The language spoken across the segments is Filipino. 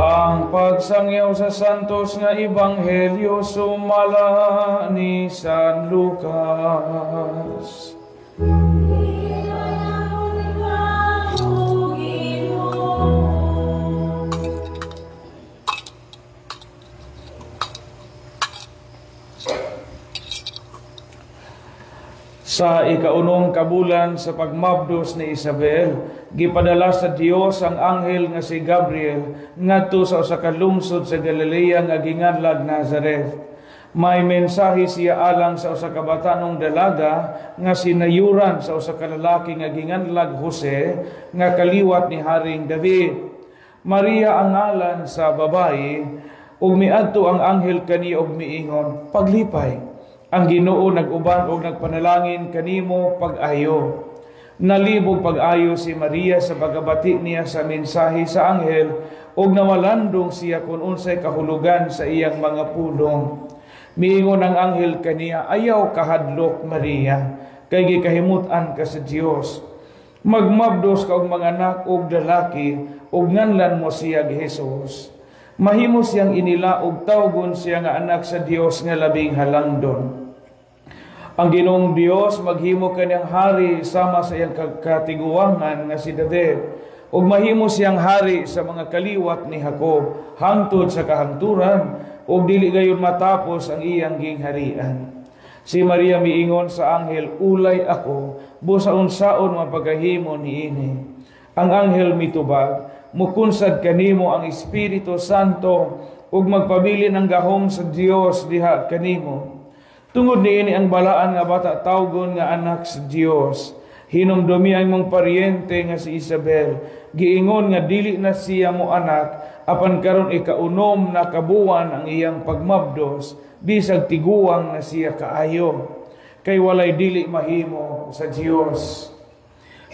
Ang pagsangyaw sa santos nga ebanghelyo sumala ni San Lucas. Sa ikaunong kabulan sa pagmabdos ni Isabel, gipadala sa Dios ang anghel nga si Gabriel ngadto sa usa ka lungsod sa Galilea nga ginganlag Nazareth. May mensahe siya alang sa usa ka batanong dalaga nga sinayuran sa usa ka lalaki nga ginganlag Jose nga kaliwat ni Haring David. Maria ang ngalan sa babayi, ug miadto ang anghel kaniya og miingon, "Paglipay, ang Ginoo nag-uban og nagpanalangin kanimo pag-ayo." Nalibog pag-ayo si Maria sa pagabati niya sa mensahe sa anghel ug nawalandong siya kung unsay kahulugan sa iyang mga pulong. Miingon ang anghel kaniya, "Ayaw kahadlok, Maria, kay gikahimutan ka sa Dios. Magmabdos ka og mga anak og dalaki ug nganlan mo siya Jesus. Mahimo siyang inila ug tawgon siya nga anak sa Dios nga labing halangdon. Ang Ginoong Dios maghimo kaniyang hari sama sa iyang katiguangan nga si David, ug mahimo siyang hari sa mga kaliwat ni Jacob hangtod sa kahangturan, ug dili gayon matapos ang iyang gingharian." Si Maria miingon sa anghel, "Ulay ako, busa unsaon mapagahimo niini." Ang anghel mitubag, "Mukunsad kanimo ang Espiritu Santo ug magpabilin ang gahom sa Dios diha kanimo. Tungod niini ang balaan nga bata tawgon nga anak sa Dios. Hinumdumi ang mong paryente nga si Isabel. Giingon nga dili na siya mo anak, apan karon ikaunom na kabuwan ang iyang pagmabdos, bisag tiguang na siya kaayo. Kay walay dili mahimo sa Dios."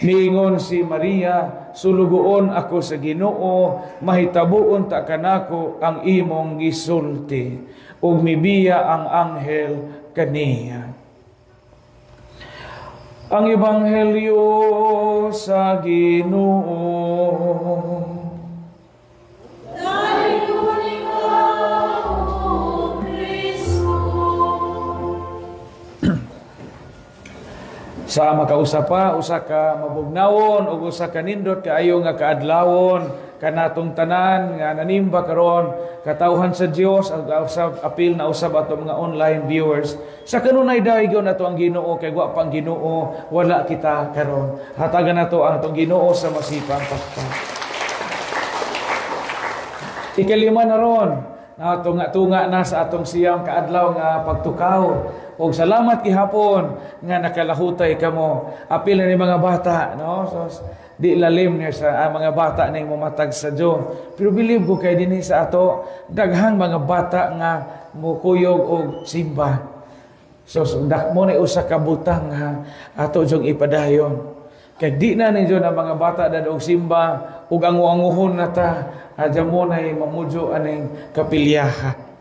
Miingon si Maria, "Sulugoon ako sa Ginoo, mahitabuon ta kanako ang imong gisulti." Ug mibiya ang anghel kaniya. Ang ebanghelyo sa Ginoo. Sa makausapa, usa ka mabugnawon ug usa ka nindot kaayo nga kaadlawon kanatong tanan nga nanimba karon katawhan sa Dios ang usab apil na usab ato mga online viewers. Sa kanunay dayon nato ang Ginoo kay wa pang Ginoo wala kita karon. Hatagan nato ang atong Ginoo sa masipang pagpa. Ikalima na ron, tunga na sa atong siyang kaadlaw nga pagtukaw. Og salamat gihapon nga nakalahutay kamo. Apil na ni mga bata, no? So, di lalim niya sa mga bata na mumatag sa Dios. Pero believe ko kay dinhi sa ato daghang mga bata nga mukuyog og simba. So mo na usa ka butang nga ato jung ipadayon. Kay di na ninyo na mga bata dadog simba ug anguanguhon na ta adya mo na mamudyo aning kapilyaha.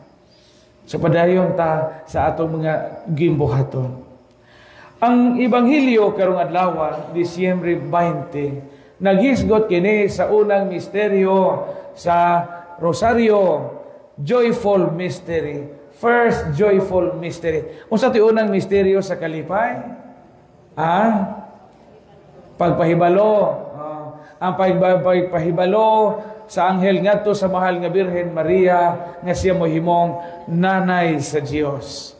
So padayon ta sa atong mga gimbuhaton. Ang ebanghelyo karong adlaw, Disyembre 20, naghisgot kini sa unang misteryo sa Rosario, joyful mystery. First joyful mystery. Unsa ti unang misteryo sa kalipay? Pagpahibalo. Ang pagpahibalo sa anghel ngadto sa mahal nga Birhen Maria nga siya mohimong nanay sa Dios.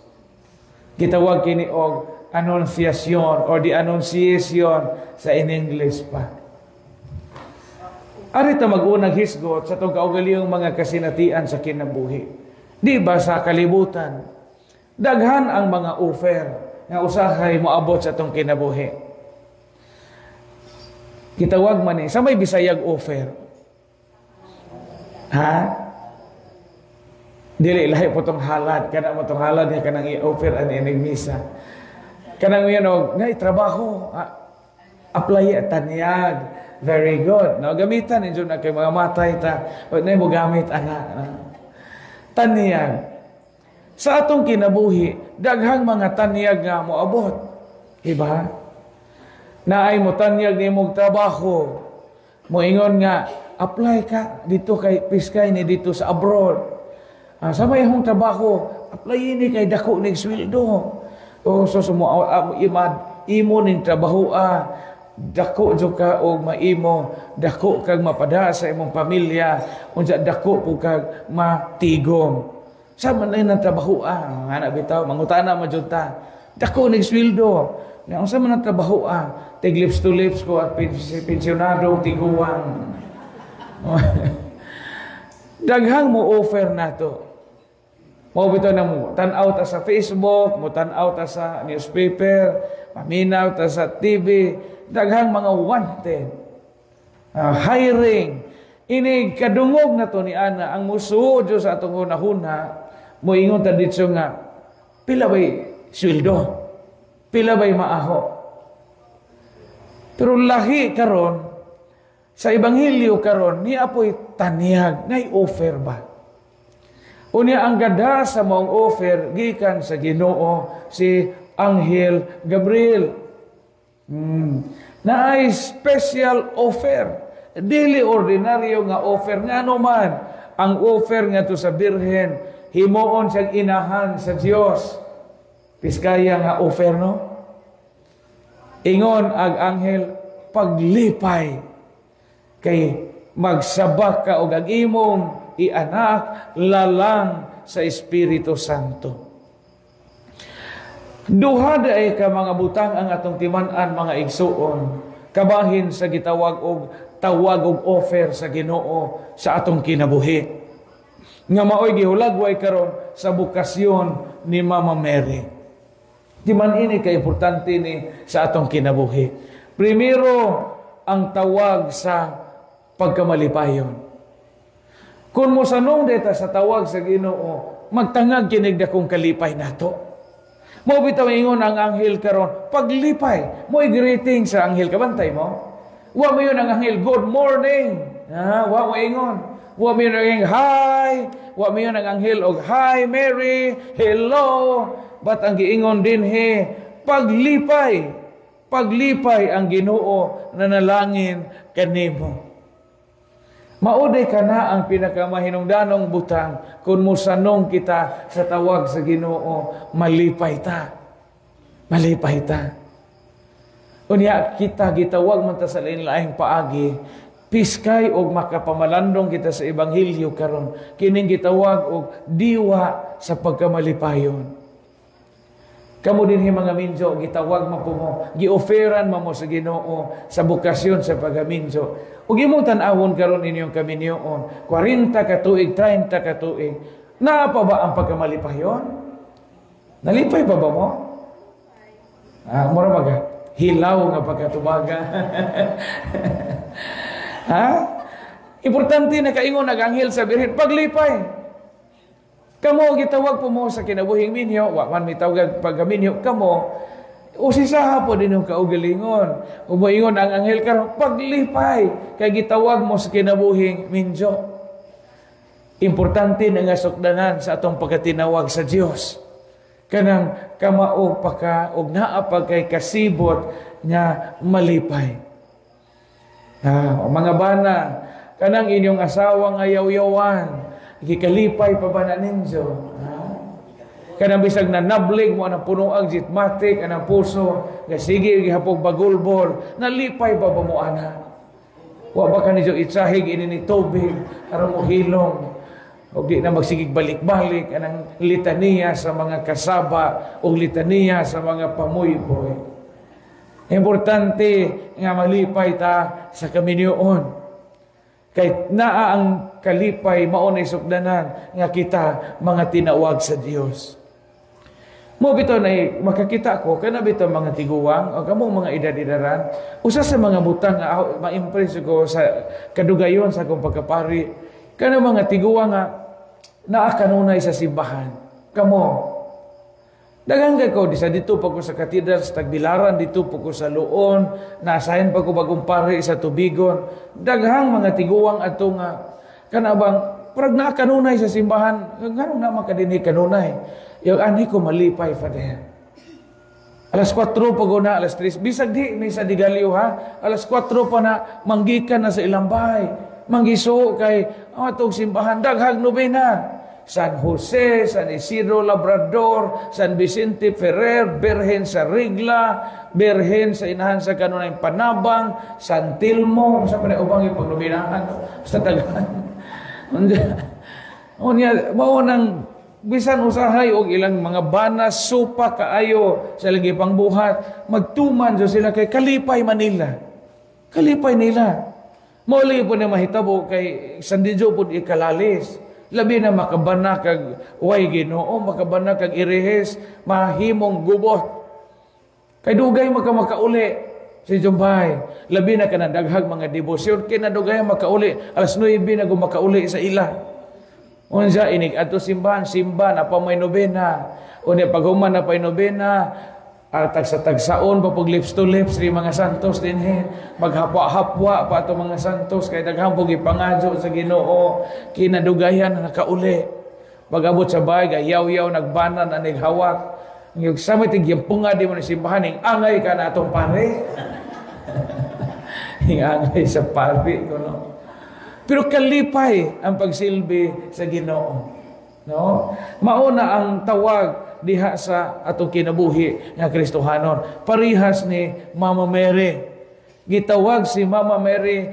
Gitawag kini og Annunciation or the Annunciation sa in English pa. Ari ta mag-unang hisgot sa tong kaugalingong mga kasinatian sa kinabuhi. Di ba sa kalibutan daghan ang mga offer nga usahay moabot sa tong kinabuhi. Gitawag man sa may Bisayag offer. Dili lahi po tong halad. Kana mo tong halad niya kanang i-offer ang inig misa. Kanang yun ngay trabaho. Apply tanyag. Very good. No, gamitan ninyo na kay mga matay ta. Huwag na mo gamit anak. Tanyag. Sa atong kinabuhi, daghang mga tanyag nga mo abot. Diba? Naay mo tanyag ni mong trabaho. Moingon nga, apply ka dito kay piskay ni dito sa abroad. Sa may hong trabaho, apply ni kay dako ning sweldo. O so sumo imo ning trabaho dako jud ka og maimo, dako kag mapada sa imong pamilya, unsa dako po kag matigom. Sa man nang trabaho ana bitaw mangutana man jud ta. Dako ning sweldo. Nga unsa man ang trabaho tig lips to lips ko at pensyonado tiguan. Daghang mo offer nato. Mo bitaw na mo tan-aw ta sa Facebook, mo tan-aw ta sa newspaper, paminaw ta sa TV, daghang mga wanted. Hiring. Ini kadungog na to ni ana ang musuod sa atong hunahuna, mo ingon ta dito nga pila bay sweldo? Pila bay maaho? Pero lahi karon sa ebanghelyo karon ni apoy tanyag nay offer ba? Unya ang gada sa maong offer gikan sa Ginoo si Anghel Gabriel. Naay special offer. Dili ordinaryo nga offer nga man. Ang offer nga to sa Birhen himuon siyang inahan sa Dios. Piskaya nga offer no. Ingon ag anghel paglipay kay magsabak ka og ang imong ianak lalang sa Espiritu Santo. Duha ay ka mga butang ang atong timan-an mga igsuon kabahin sa gitawag og tawag og offer sa Ginoo sa atong kinabuhi. Nga maoy gihulagway karon sa bukasyon ni Mama Mary. Di man ini ka-importante ni sa atong kinabuhi. Primero, ang tawag sa pagkamalipayon. Kung mo sanong deta sa tawag sa Ginoo, magtangag kinig dakong kalipay nato. Mo bitaw ingon ang anghel karon, paglipay, mo greeting sa anghel kabantay mo. Wa mo yun ang anghel, good morning. Wa mo ingon. Wa mo yun ang hi. Wa mo yun ang anghel og hi Mary, hello. But ang giingon din paglipay. Paglipay ang Ginoo na nalangin kanimo. Mauday ka na ang pinakamahinungdanong butang kung musanong kita sa tawag sa Ginoo, malipay ta. Malipay ta. Unya kita gitawag man ta sa lain-laing paagi, piskay og makapamalandong kita sa ebanghelyo karon. Kining gitawag og diwa sa pagkamalipayon. Kamu din mga minjo, gitawag mo po mo, gi-offeran mo sa Ginoo sa bukasyon sa pagaminjo. Ug imong tan-awon karon inyong kaminyoon, 40 ka tuig, 30 ka tuig. Naa pa ba ang pagkamalipayon? Nalipay pa ba mo? Mura baga, hilaw nga pagkatubaga. Importante na kaingon nag-anghel sa Birhen, paglipay. Kamo gitawag po mo sa kinabuhing minyo, wa man mitawag pagaminyo kamo. Usisaha po din yung kaugalingon. Umoingon ang anghel karon paglipay kay gitawag mo sa kinabuhing minyo. Importante na nga sukdanan sa atong pagkatinawag sa Dios. Kanang kamao pa ka og naa pa kay kasibot nga malipay. Mga bana, kanang inyong asawa nga yaw-yawan, gikalipay pa ba na ninyo? Kanang bisag na nablig mo anang puno ang jitmatik, anang puso, nga sige, gihapog bagulbol, nalipay pa ba mo ana? Wa ba ka ninyo itsahig ini ni tubig, aron mo hilong, o di na magsigig balik-balik, anang litaniya sa mga kasaba, o litaniya sa mga pamuyboy. Importante nga malipay ta sa kaminyoon. Kay naa ang kalipay maunay sukdanan nga kita mga tinawag sa Dios. Mo bitaw na makakita ko kana bitaw mga tiguwang o kamo mga edad-edaran usa sa mga butang nga ma-impress ko sa kadugayon sa akong pagkapari kana mga tiguwang nga naa kanunay sa simbahan. Kamo daghang kay ko dito pa ko sa katedral sa Tagbilaran, dito pa ko sa Luon, naasahin pa ko bagong pare sa Tubigon. Daghang mga tiguwang ato nga kanabang parag naa kanunay sa simbahan, ngano na makadini kanunay. Yung ani ko malipay Father. Alas 4 pag una, alas 3. Bisag di, may sa digalyo ha. Alas 4 pa na, manggikan na sa ilang bahay. Manggiso kay, atong simbahan, daghag nobena. San Jose, San Isidro Labrador, San Vicente Ferrer, Birhen sa Rigla, Birhen sa inahan sa kanunay Panabang, San Telmo, sa panay ubang ipagnobenahan. Basta daghan. Unya, mao nang bisan usahay og ilang mga banas supa kaayo sa lagi pangbuhat magtuman so sila kay Kalipay Manila. Kalipay nila. Mauli po na mahitabo kay Sandijo po ikalalis. Labi na makabana kag way Ginoo, makabana kag irehes, mahimong gubot. Kay dugay makauli si Jumbay. Labi na kanang daghag mga debosyon kay nadugay makauli. Alas 9 na gumakauli sa ila. Unsa inig ato simbahan, simba na pa may nobena. Unya paghuman na pa nobena, tagsa-tagsaon pa pag lips to lips ri mga santos dinhi. Maghapwa-hapwa pa ato mga santos kay daghang pug ipangadyo sa Ginoo kinadugayan na nakauli. Pag-abot sa bahay gayaw-yaw nagbanan anig hawak. Yung samay tigyampunga di mo ni simbahan ing angay ka na atong pare. Ing angay sa pare kuno. Pero kalipay ang pagsilbi sa Ginoo. No? Mauna ang tawag diha sa atong kinabuhi nga Kristohanon. Parihas ni Mama Mary. Gitawag si Mama Mary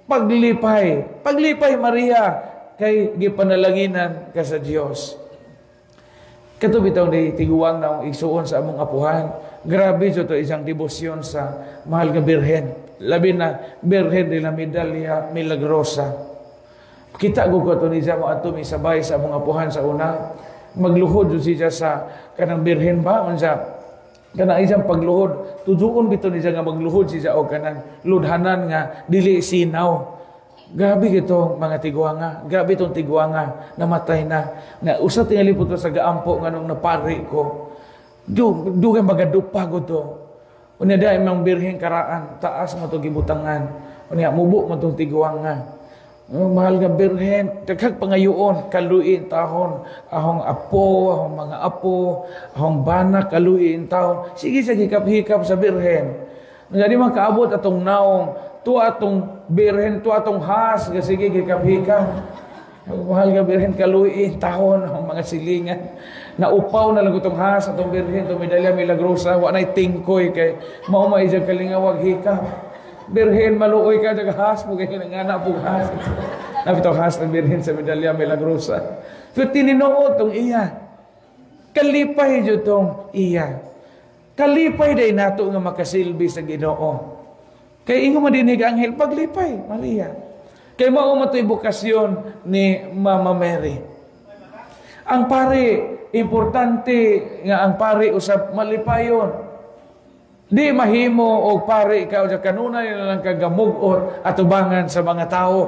paglipay. Paglipay Maria kay gipanalaginan ka sa Dios. Kato bitaw ni tiguwang na igsuon sa among apuhan. Grabe so to isang debosyon sa mahal nga Birhen. Labi na Birhen de la Medalla Milagrosa. Kita ko to ni siya mo ato mi sabay sa among apuhan sa una. Magluhod siya sa kanang Birhen ba unsa kanang isang pagluhod tuduon bito ni siya nga magluhod siya o kanang ludhanan nga dili sinaw. Grabe gito mga tiguanga, grabe itong tiguanga namatay na usa tingali po sa gaampo nganong napari ko. Dugay magadupa ko to. Unya dai mang Birhen karaan taas mo to gibutangan. Unya mubo mo tong tiguanga. Mahal nga Birhen, daghag pangayoon, kaluin tahon, ahong apo, ahong mga apo, ahong bana, kaluin tahon. Sige sa hikap-hikap sa Birhen. Nga di man kaabot atong naong, tu atong Birhen, tu atong has, sige hikap-hikap. Mahal nga Birhen, kaluin tahon, ahong mga silingan. Naupaw na lang itong has, atong Birhen, itong Medalla Milagrosa, wanay tingkoy kay maumay dyan kalingawag hikap. Birhen, maluoy ka dyan has, mo kayo nga na po has. Napito has ng Birhen sa Medalla Milagrosa. So tininood tong iya. Kalipay dyan tong iya. Kalipay day nato nga makasilbi sa Ginoo. Kay ingo madinig anghel, paglipay, Maria. Kay mao matoy bukasyon ni Mama Mary. Ang pare, importante nga ang pare usab malipayon. Di mahimo og pare ikaw sa kanunay na lang kagamugot at ubangan sa mga tao.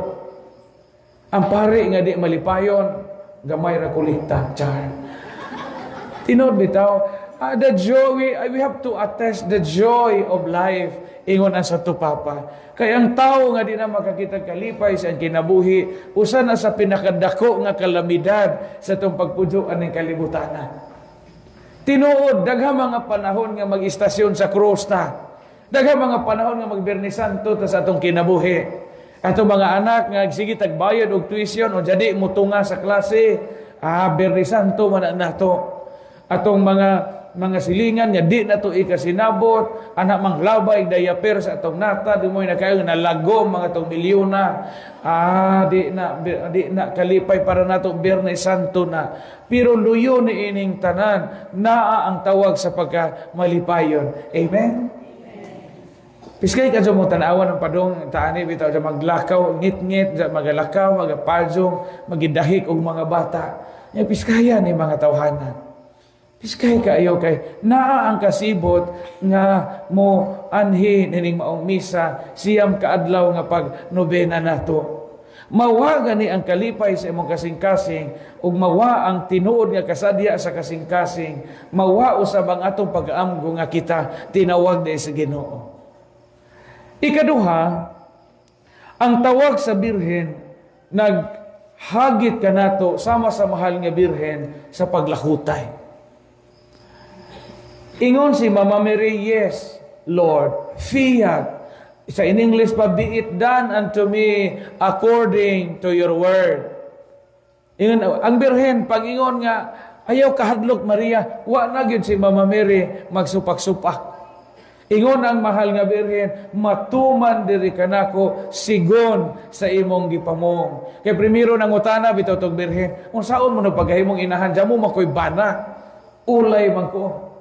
Ang pare nga di malipayon, gamay ra kulikta, char. Tinod bitaw, the joy, we have to attest the joy of life ingon ang sa Papa. Kaya ang tao nga di na makakita kalipay sa kinabuhi, usa na sa pinakadako nga kalamidad sa itong pagpudyoan ng kalibutan. Tinuod, daghang mga panahon nga mag-istasyon sa krus ta. Daghang mga panahon nga mag-Biyernes Santo ta sa atong kinabuhi. Atong mga anak nga sige tagbayad og tuition o jadi mutunga sa klase, Biyernes Santo man na to. Atong mga silingan nga di na to ikasinabot, anak manglabay dayaper sa atong nata, di mo na kayo nalagom mga tong milyona. Di na kalipay para nato Biyernes Santo na. Pero luyo ni ining tanan, naa ang tawag sa pagkamalipayon. Amen? Piskay ka sa mong tanawan ng padong taani, bitaw sa maglakaw, ngit-ngit, magalakaw, magapadzong, magidahik og mga bata. Yung piskaya ni mga tawhanan. Piskay kayo kay naa ang kasibot nga mo anhi nining maong misa siyam kaadlaw nga pag nobena nato. Mawa gani ang kalipay sa imong kasing-kasing ug mawa ang tinuod nga kasadya sa kasing-kasing, mawa usab ang atong pag-aamgo nga kita tinawag di sa Ginoo. Ikaduha, ang tawag sa Birhen naghagit kanato sama sa mahal nga Birhen sa paglahutay. Ingon si Mama Mary, yes, Lord. Fiat. Sa in English pa, be it done unto me according to your word. Ingon, ang Birhen, pag ingon nga, ayaw kahadlok Maria, wa na gyud si Mama Mary magsupak-supak. Ingon ang mahal nga Birhen, matuman diri kanako sigon sa imong gipamong. Kay primero nang utana bitaw tog Birhen, unsaon mo no paghimong inahan jamo makoy bana? Ulay man ko.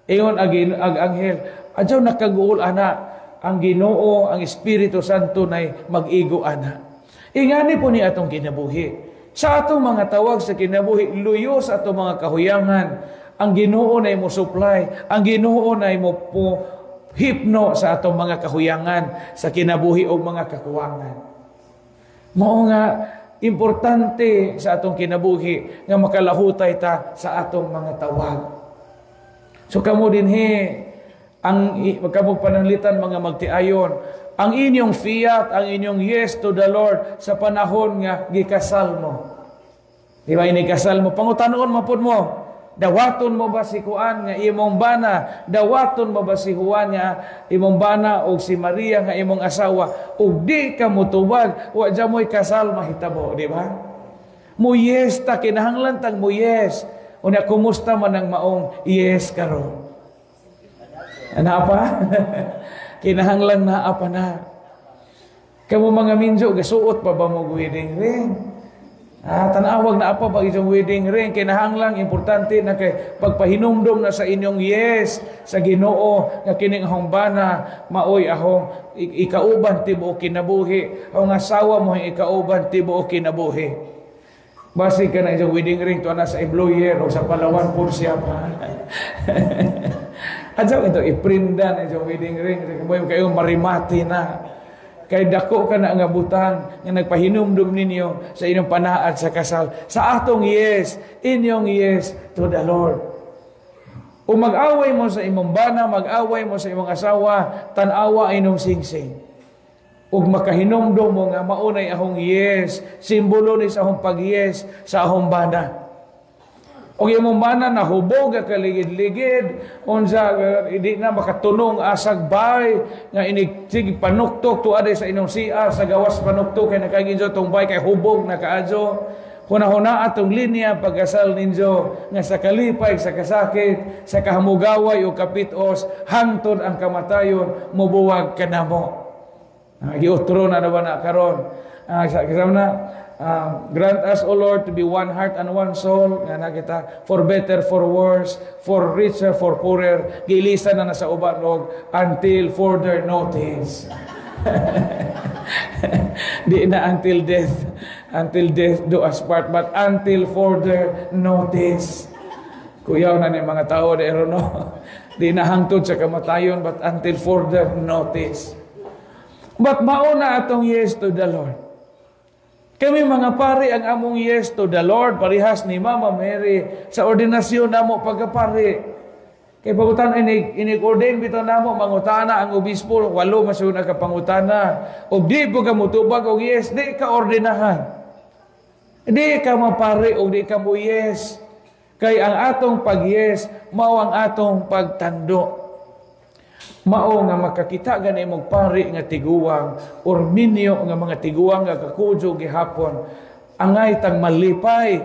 Ingon ag anghel, adyaw nakaguol ana ang Ginoo, ang Espiritu Santo nay mag-igo ana. Ingani po ni atong kinabuhi. Sa atong mga tawag sa kinabuhi, luyo sa atong mga kahuyangan, ang Ginoo nay mo supply, ang Ginoo nay mo po hipno sa atong mga kahuyangan sa kinabuhi o mga kakuwangan. Mao nga importante sa atong kinabuhi nga makalahutay ta sa atong mga tawag. So kamo dinhi ang magkamog pananglitan mga magtiayon, ang inyong fiat, ang inyong yes to the Lord sa panahon nga gikasal mo. Di ba inikasal mo? Pangutanon mapod mo. Dawaton mo ba si Juan nga imong bana? Dawaton mo ba si Juan nga imong bana o si Maria nga imong asawa? Ug di ka mutubag, wa dya mo'y kasal mahitabo, di ba? Muyes ta, kinahanglan tang muyes. Una, kumusta man ang maong yes karon? Ano pa? Kinahanglan na apa na. Kamu mga minjo, gasuot pa ba mo wedding ring? Tanawag na apa ba itong wedding ring? Kinahanglang importante na kay pagpahinumdom na sa inyong yes sa Ginoo nga kining ahong bana maoy ahong ikauban tibuok kinabuhi. Ang asawa mo ikauban tibuok kinabuhi. Basi ka na itong wedding ring to na sa employer o sa Palawan po siya pa. Adyaw ito iprinda na itong wedding ring. Kayo marimati na. Kay dako ka na ang abutan nga nagpahinumdum ninyo sa inyong panaad sa kasal. Sa atong yes, inyong yes to the Lord. O mag-away mo sa imong bana, mag-away mo sa imong asawa, tanawa inyong singsing. O makahinumdum mo nga maunay ahong yes, simbolo ni sa ahong pag-yes sa ahong bana. O imong bana na hubog kaligid-ligid, unsa hindi na makatunong asag bay nga inig panuktok tuaday sa inyong CR sa gawas panuktok kay nakaginjo tong bay kay hubog na kaadyo. Hunahuna atong linya pagkasal ninyo nga sa kalipay, sa kasakit, sa kahamugaway o kapitos, hangtod ang kamatayon, mubuwag ka na mo. Giutro na naman na karon. Kasama na, grant us, O Lord, to be one heart and one soul. Nga na kita, for better, for worse, for richer, for poorer. Gilisan na nasa ubanog until further notice. Di na until death. Until death do us part, but until further notice. Kuyaw na ni mga tao de no. Di na hangtod sa kamatayon, but until further notice. But mauna atong yes to the Lord. Kami mga pari ang among yes to the Lord, parihas ni Mama Mary sa ordinasyon namo pagkapari. Kay pagutan inig-ordain bitaw namo mangutana ang obispo, walo masud na kapangutana. Og di po ka mutubag og yes, di ka ordinahan. Di ka mapari og di ka mo yes. Kay ang atong pag-yes mao ang atong pagtando. Mao nga makakita gani mong pari nga tiguang or minyo nga mga tiguang nga kakudyo gihapon angay tang malipay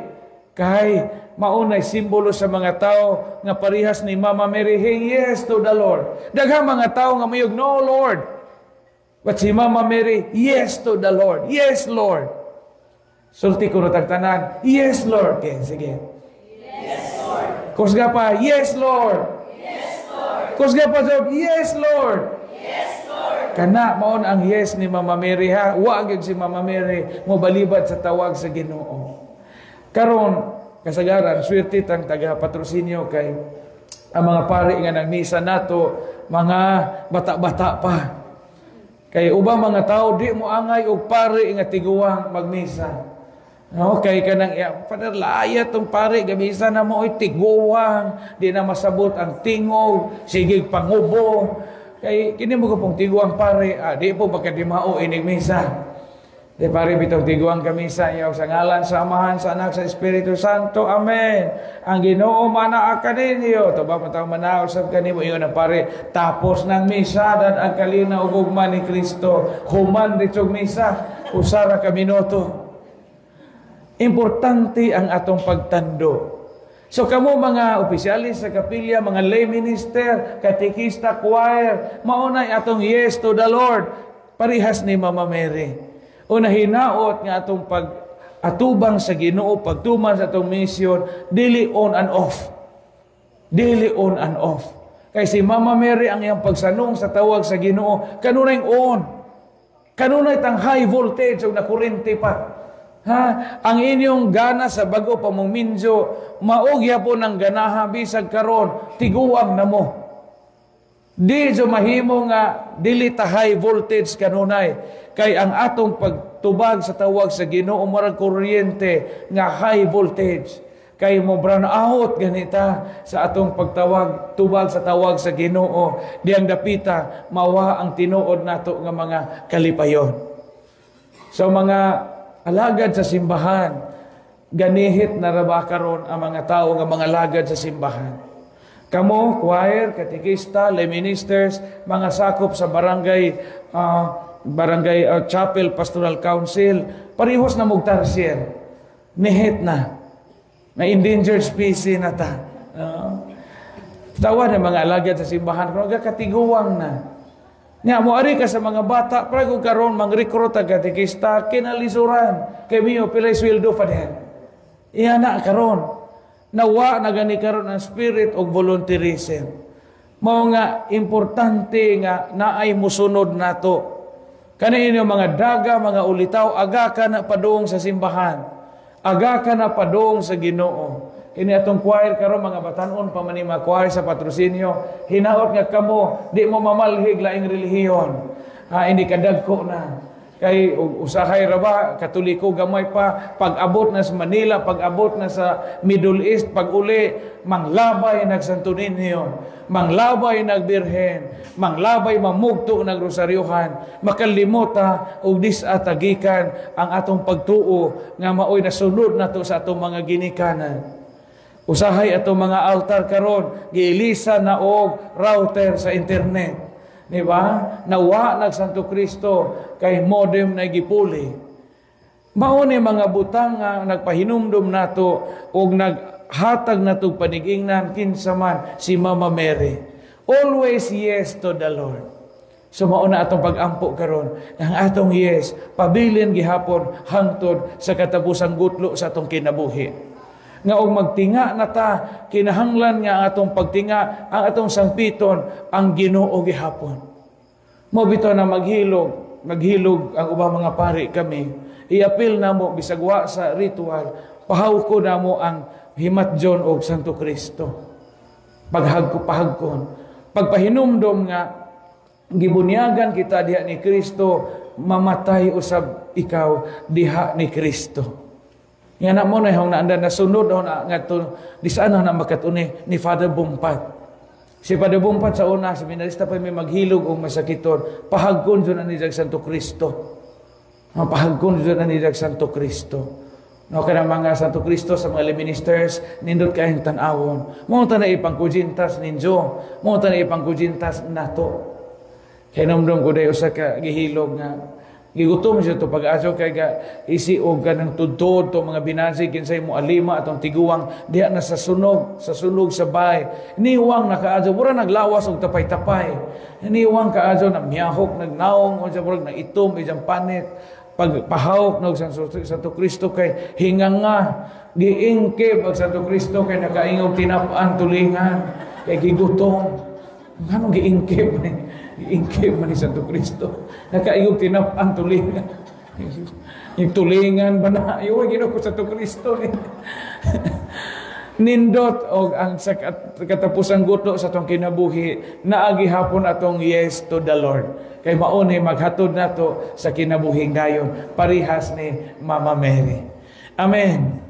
kay maunay simbolo sa mga tao nga parihas ni Mama Mary, hey, yes to the Lord. Daghang mga tao nga mayog, no Lord. But si Mama Mary, yes to the Lord. Yes Lord. Sulti ko tagtanan, yes Lord. Okay, sige. Yes Lord. Kusga pa, yes Lord. Kusga pa sa, yes Lord. Yes Lord. Kana maon ang yes ni Mama Mary ha. Wa gyud si Mama Mary mo balibad sa tawag sa Ginoo. Karon kasagaran swerte tang taga patrosinyo kay ang mga pari nga nang misa nato mga bata-bata pa. Kay ubang mga tao di mo angay og pari nga tiguang magmisa. Okay, kanang padarlaya tong pare gamisa na mo ay tiguang, di na masabot ang tingog, sige pangubo. Kay kini mo pong tiguang pare, di po pagkadimao inig misa. Di pare bitong tiguang kami sa iyo sa ngalan sa Amahan, sa Anak, sa Espiritu Santo. Amen. Ang Ginoo manaa kaninyo. To ba matao manaw sab kanimo iyon na pare tapos ng misa dan ang kalina ug ugma ni Kristo. Human dito misa usara ka minuto. Importante ang atong pagtando. So kamo mga opisyalis sa kapilya, mga lay minister, katekista, choir, maunay atong yes to the Lord. Parihas ni Mama Mary. Una hinaot nga atong pag-atubang sa Ginoo, pagtuman sa atong mission, dili on and off. Dili on and off. Kay si Mama Mary ang iyang pagsanong sa tawag sa Ginoo, kanunay on. Kanunay tang high voltage o nakurente pa. Ha? Ang inyong gana sa bago pa mong minjo, maugya po ng ganaha bisag karon, tiguwag na mo. Di so mahimo nga dili ta high voltage kanunay. Kay ang atong pagtubag sa tawag sa Ginoo murag kuryente nga high voltage. Kay mo brown out ganita sa atong tubag sa tawag sa Ginoo. Diyang dapita mawa ang tinuod nato nga mga kalipayon. So mga alagad sa simbahan, ganihit na raba karon ang mga tao nga mga alagad sa simbahan. Kamo, choir, katekista, lay ministers, mga sakop sa barangay chapel, pastoral council, parihos na mugtarsier. Nihit na. Na endangered species na ta. Tawa na mga alagad sa simbahan, kung katiguwang na. Nga, muari ka sa mga bata, prago karon mang-recruit ang katekista, kinalisuran. Kay miyo, pilay sweldo pa din. Iyan na karon. Nawa na gani karon ang spirit of volunteerism. Mao nga importante nga naay musunod nato. Kani inyo mga daga, mga ulitaw, aga ka na padung sa simbahan. Aga ka na padung sa Ginoo. Kini atong choir karon mga batanon pa man mga choir sa patrosinio, hinaot nga kamo di mo mamalhig laing relihiyon. Hindi kadagko na. Kay usahay ra ba Katoliko gamay pa pag-abot na sa Manila, pag-abot na sa Middle East, pag-uli manglabay nagsanto ninyo, manglabay nagbirhen, manglabay mamugto nagrosaryohan, makalimuta og disatagikan ang atong pagtuo nga maoy nasunod nato sa atong mga ginikanan. Usahay atong mga altar karon giilisa na og router sa internet. Di ba? Nawa nag Santo Cristo kay modem na gipuli. Mao ni mga butang nga nagpahinumdum nato og naghatag nato panigingnan kinsa man si Mama Mary. Always yes to the Lord. So mao na atong pag-ampo karon. Ang atong yes pabilin gihapon hangtod sa katapusang gutlo sa atong kinabuhi. Nga og magtinga na ta, kinahanglan nga ang atong pagtinga, ang atong sangpiton, ang Ginoo gihapon. Mo bitaw na maghilog ang ubang mga pari kami. Iapil na mo, bisagwa sa ritual, pahawko na mo ang himatjon og Santo Cristo. Pahagkon. Pagpahinumdom nga, gibunyagan kita diha ni Kristo, mamatay usab ikaw diha ni Kristo. Nga na mo na yung naanda na sunod nga to di saan na makatuni ni Father Bumpat. Si Father Bumpat sa una, seminarista pa may maghilog o masakiton, pahagkon dyan na ni Santo Cristo. Pahagkon dyan na ni Santo Cristo. No, kaya mga Santo Cristo sa mga ministers, nindot kayong tanawon. Munta na ipangkujintas ninyo. Munta na ipangkujintas nato. Kaya namdom ko dayo sa gihilog nga gigutom siya to pag-aso kay isiog ka ng tudtod to mga binasig kinsay mo alima atong tiguwang diha na sa sunog sa bay. Niwang nakaadyo mura naglawas og tapay-tapay. Niwang kaadyo na miyahok nagnaong o sa murag na itom ijang panit pagpahawok ng Santo Cristo kay hinganga giingkib ang Santo Cristo kay nakaingog tinap-an tulingan kay gigutom. Ngano giingkib ni? Giingkib man ni Santo Cristo. Nakaingog tinap-an tulingan. Yung tulingan ba na? Yung Ginoo ko Santo Cristo. Nindot og ang katapusang gutlo sa atong kinabuhi naagi hapon atong yes to the Lord. Kay mao ni maghatod nato sa kinabuhing dayon parihas ni Mama Mary. Amen.